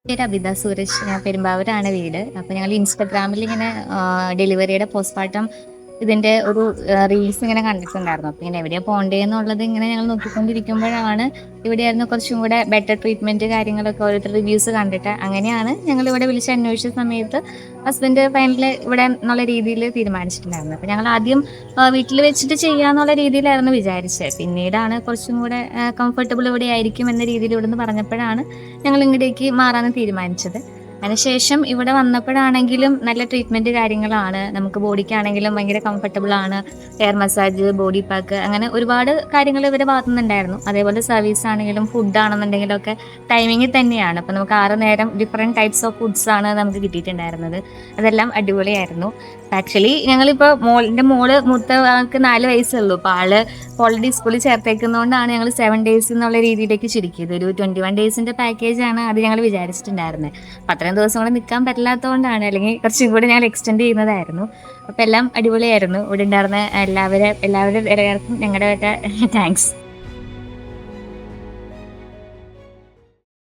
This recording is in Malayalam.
പേര് അബിത സുരേഷ്. ഞാൻ പെരുമ്പാവൂരാണ് വീട്. അപ്പൊ ഞങ്ങൾ ഇൻസ്റ്റാഗ്രാമിൽ ഇങ്ങനെ ഡെലിവറിയുടെ പോസ്റ്റ്മോർട്ടം ഇതിന്റെ ഒരു റീൽസ് ഇങ്ങനെ കണ്ടിട്ടുണ്ടായിരുന്നു. അപ്പൊ ഇങ്ങനെ എവിടെയാ പോണ്ടേന്നുള്ളത് ഇങ്ങനെ ഞങ്ങൾ നോക്കിക്കൊണ്ടിരിക്കുമ്പോഴാണ് ഇവിടെയായിരുന്നു കുറച്ചും കൂടെ ബെറ്റർ ട്രീറ്റ്മെന്റ് കാര്യങ്ങളൊക്കെ ഓരോരുത്തർ റിവ്യൂസ് കണ്ടിട്ട് അങ്ങനെയാണ് ഞങ്ങൾ ഇവിടെ വിളിച്ച് അന്വേഷിച്ച സമയത്ത് ഹസ്ബൻഡ് ഫൈനൽ ഇവിടെ എന്നുള്ള രീതിയിൽ തീരുമാനിച്ചിട്ടുണ്ടായിരുന്നു. അപ്പൊ ഞങ്ങൾ ആദ്യം വീട്ടിൽ വെച്ചിട്ട് ചെയ്യാന്നുള്ള രീതിയിലായിരുന്നു വിചാരിച്ചത്. പിന്നീടാണ് കുറച്ചും കൂടെ കംഫർട്ടബിൾ ഇവിടെ ആയിരിക്കും എന്ന രീതിയിൽ ഇവിടുന്ന് പറഞ്ഞപ്പോഴാണ് ഞങ്ങൾ ഇങ്ങോട്ടേക്ക് മാറാൻ തീരുമാനിച്ചത്. അതിനുശേഷം ഇവിടെ വന്നപ്പോഴാണെങ്കിലും നല്ല ട്രീറ്റ്മെന്റ് കാര്യങ്ങളാണ്. നമുക്ക് ബോഡിക്കാണെങ്കിലും ഭയങ്കര കംഫർട്ടബിൾ ആണ്. ഹെയർ മസാജ്, ബോഡി പാക്ക്, അങ്ങനെ ഒരുപാട് കാര്യങ്ങൾ ഇവരുടെ ഭാഗത്തുനിന്നുണ്ടായിരുന്നു. അതേപോലെ സർവീസ് ആണെങ്കിലും ഫുഡ് ആണെന്നുണ്ടെങ്കിലും ഒക്കെ ടൈമിങ്ങിൽ തന്നെയാണ്. അപ്പൊ നമുക്ക് 6 നേരം ഡിഫറെന്റ് ടൈപ്സ് ഓഫ് ഫുഡ്സ് ആണ് നമുക്ക് കിട്ടിയിട്ടുണ്ടായിരുന്നത്. അതെല്ലാം അടിപൊളിയായിരുന്നു. ആക്ച്വലി ഞങ്ങളിപ്പോ എന്റെ മോള് മൂത്ത ആൾക്ക് 4 വയസ്സുള്ളൂ. അപ്പൊ ആള് ഓൾറെഡി സ്കൂളിൽ ചേർത്തേക്കുന്നതുകൊണ്ടാണ് ഞങ്ങൾ 7 ഡേയ്സ് എന്നുള്ള രീതിയിലേക്ക് ചുരുക്കിയത്. ഒരു 21 ഡേയ്സിന്റെ പാക്കേജാണ് അത് ഞങ്ങൾ വിചാരിച്ചിട്ടുണ്ടായിരുന്നത്. അപ്പൊ അത്രയും ദിവസം കൂടെ നിൽക്കാൻ പറ്റില്ലാത്തതുകൊണ്ടാണ്, അല്ലെങ്കിൽ കുറച്ചും കൂടെ ഞങ്ങൾ എക്സ്റ്റെൻഡ് ചെയ്യുന്നതായിരുന്നു. അപ്പൊ എല്ലാം അടിപൊളിയായിരുന്നു. ഇവിടെ ഉണ്ടായിരുന്ന എല്ലാവരും ഞങ്ങളുടെ താങ്ക്സ്.